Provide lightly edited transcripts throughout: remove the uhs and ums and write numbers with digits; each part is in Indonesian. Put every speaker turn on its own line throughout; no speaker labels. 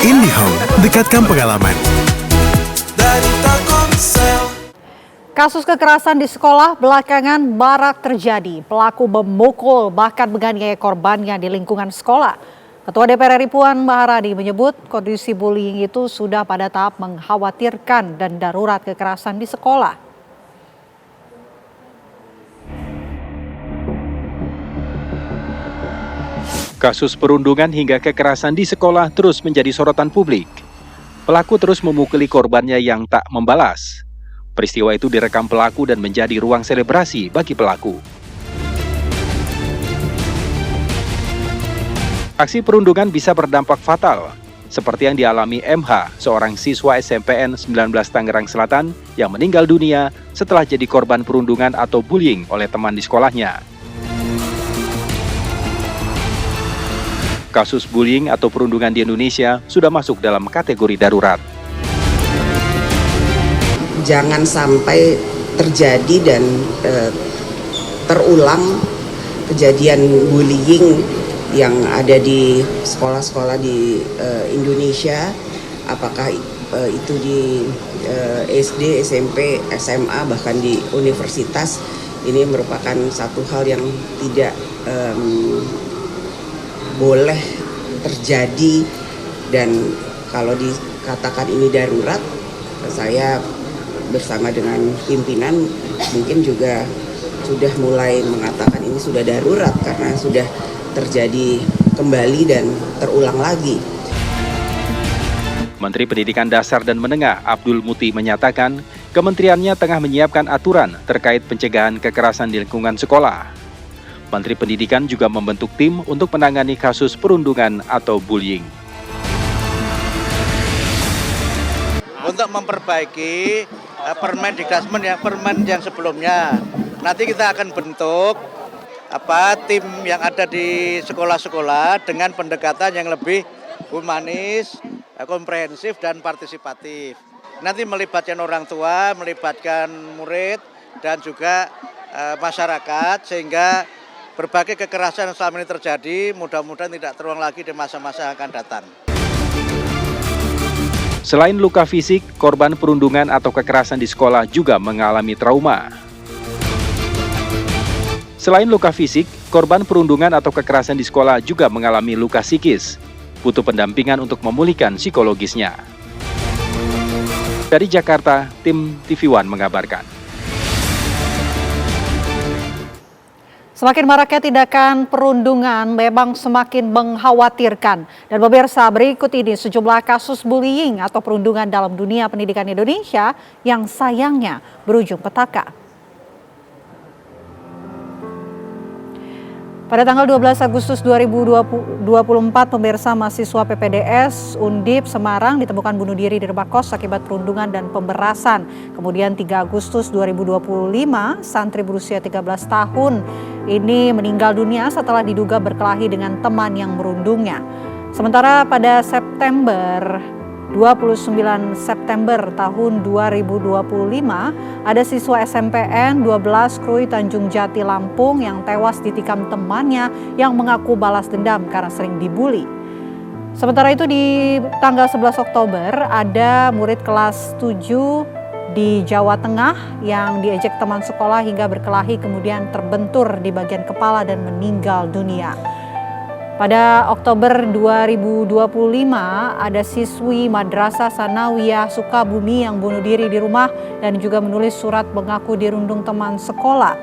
IndiHome, dekatkan pengalaman.
Kasus kekerasan di sekolah belakangan marak terjadi. Pelaku memukul bahkan menganiaya korbannya di lingkungan sekolah. Ketua DPR RI Puan Maharani menyebut kondisi bullying itu sudah pada tahap mengkhawatirkan dan darurat kekerasan di sekolah.
Kasus perundungan hingga kekerasan di sekolah terus menjadi sorotan publik. Pelaku terus memukuli korbannya yang tak membalas. Peristiwa itu direkam pelaku dan menjadi ruang selebrasi bagi pelaku. Aksi perundungan bisa berdampak fatal, seperti yang dialami MH, seorang siswa SMPN 19 Tangerang Selatan yang meninggal dunia setelah jadi korban perundungan atau bullying oleh teman di sekolahnya. Kasus bullying atau perundungan di Indonesia sudah masuk dalam kategori darurat.
Jangan sampai terjadi dan terulang kejadian bullying yang ada di sekolah-sekolah di Indonesia, apakah itu di SD, SMP, SMA, bahkan di universitas. Ini merupakan satu hal yang tidak boleh terjadi, dan kalau dikatakan ini darurat, saya bersama dengan pimpinan mungkin juga sudah mulai mengatakan ini sudah darurat karena sudah terjadi kembali dan terulang lagi.
Menteri Pendidikan Dasar dan Menengah Abdul Muti menyatakan kementeriannya tengah menyiapkan aturan terkait pencegahan kekerasan di lingkungan sekolah. Menteri Pendidikan juga membentuk tim untuk menangani kasus perundungan atau bullying.
Untuk memperbaiki permen yang sebelumnya, nanti kita akan bentuk tim yang ada di sekolah-sekolah dengan pendekatan yang lebih humanis, komprehensif dan partisipatif. Nanti melibatkan orang tua, melibatkan murid dan juga masyarakat, sehingga berbagai kekerasan yang selama ini terjadi mudah-mudahan tidak terulang lagi di masa-masa yang akan datang.
Selain luka fisik, korban perundungan atau kekerasan di sekolah juga mengalami trauma. Selain luka fisik, korban perundungan atau kekerasan di sekolah juga mengalami luka psikis. Butuh pendampingan untuk memulihkan psikologisnya. Dari Jakarta, tim TV One mengabarkan.
Semakin maraknya tindakan perundungan memang semakin mengkhawatirkan. Dan pemirsa, berikut ini sejumlah kasus bullying atau perundungan dalam dunia pendidikan Indonesia yang sayangnya berujung petaka. Pada tanggal 12 Agustus 2024, pemirsa, mahasiswa PPDS Undip Semarang ditemukan bunuh diri di rumah kos akibat perundungan dan pemberasan. Kemudian 3 Agustus 2025, santri berusia 13 tahun ini meninggal dunia setelah diduga berkelahi dengan teman yang merundungnya. Sementara pada 29 September tahun 2025, ada siswa SMPN 12 Krui Tanjung Jati Lampung yang tewas ditikam temannya yang mengaku balas dendam karena sering dibully. Sementara itu di tanggal 11 Oktober ada murid kelas 7 di Jawa Tengah yang diejek teman sekolah hingga berkelahi kemudian terbentur di bagian kepala dan meninggal dunia. Pada Oktober 2025, ada siswi Madrasah Sanawiyah Sukabumi yang bunuh diri di rumah dan juga menulis surat mengaku dirundung teman sekolah.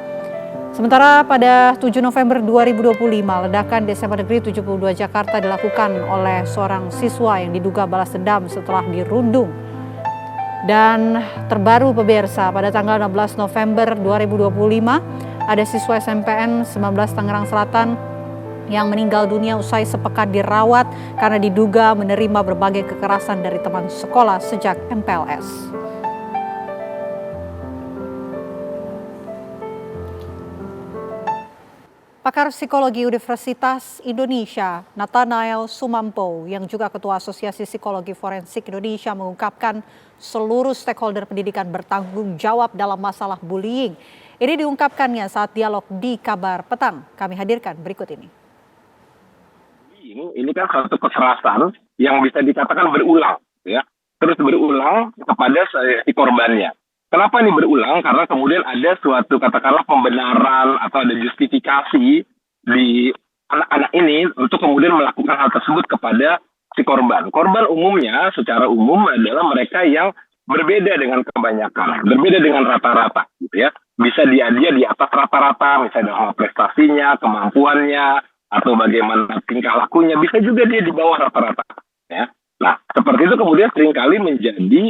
Sementara pada 7 November 2025, ledakan di SMA Negeri 72 Jakarta dilakukan oleh seorang siswa yang diduga balas dendam setelah dirundung. Dan terbaru pemirsa, pada tanggal 16 November 2025, ada siswa SMPN 19 Tangerang Selatan yang meninggal dunia usai sepekan dirawat karena diduga menerima berbagai kekerasan dari teman sekolah sejak MPLS. Pakar Psikologi Universitas Indonesia, Nathanael Sumampo, yang juga Ketua Asosiasi Psikologi Forensik Indonesia, mengungkapkan seluruh stakeholder pendidikan bertanggung jawab dalam masalah bullying. Ini diungkapkannya saat dialog di Kabar Petang. Kami hadirkan berikut ini.
Ini kan suatu kekerasan yang bisa dikatakan berulang, ya, terus berulang kepada si korbannya. Kenapa ini berulang? Karena kemudian ada suatu katakanlah pembenaran atau ada justifikasi di anak-anak ini untuk kemudian melakukan hal tersebut kepada si korban. Korban umumnya secara umum adalah mereka yang berbeda dengan kebanyakan, berbeda dengan rata-rata, gitu ya. Bisa dia di atas rata-rata, misalnya dalam prestasinya, kemampuannya, atau bagaimana tingkah lakunya, bisa juga dia di bawah rata-rata, ya. Nah, seperti itu kemudian seringkali menjadi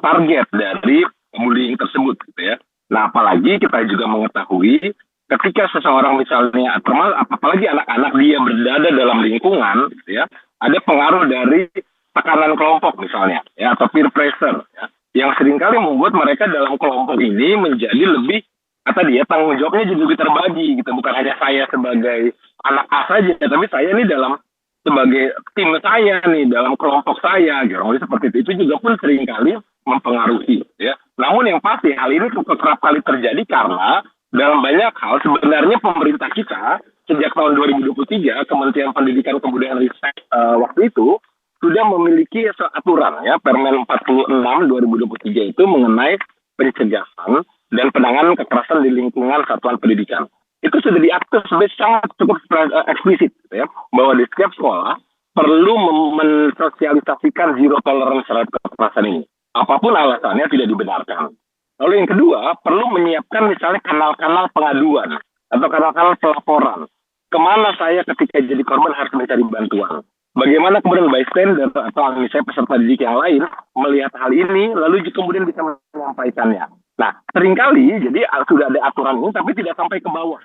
target dari bullying tersebut, gitu ya. Nah, apalagi kita juga mengetahui ketika seseorang misalnya, apalagi anak-anak dia berada dalam lingkungan, gitu ya, ada pengaruh dari tekanan kelompok misalnya, ya, atau peer pressure, ya, yang seringkali membuat mereka dalam kelompok ini menjadi lebih, kata dia, tanggung jawabnya jadi lebih terbagi, gitu. Bukan hanya saya sebagai anak A saja, tapi saya ini dalam sebagai tim saya nih, dalam kelompok saya, gitu. Jadi seperti itu juga pun seringkali mempengaruhi, ya. Namun yang pasti hal ini kerap kali terjadi karena dalam banyak hal sebenarnya pemerintah kita sejak tahun 2023, Kementerian Pendidikan Kebudayaan Ristek waktu itu sudah memiliki aturan, ya, Permen 46 2023 itu mengenai pencegahan dan penanganan kekerasan di lingkungan satuan pendidikan. Itu sudah diatur sangat cukup eksplisit, gitu ya, bahwa di setiap sekolah perlu mensosialisasikan zero tolerance terhadap kekerasan ini. Apapun alasannya tidak dibenarkan. Lalu yang kedua, perlu menyiapkan misalnya kanal-kanal pengaduan atau kanal-kanal pelaporan. Kemana saya ketika jadi korban harus mencari bantuan. Bagaimana kemudian bystander atau misalnya peserta didik yang lain melihat hal ini, lalu kemudian bisa menyampaikannya. Nah, seringkali jadi sudah ada aturan ini, tapi tidak sampai ke bawah.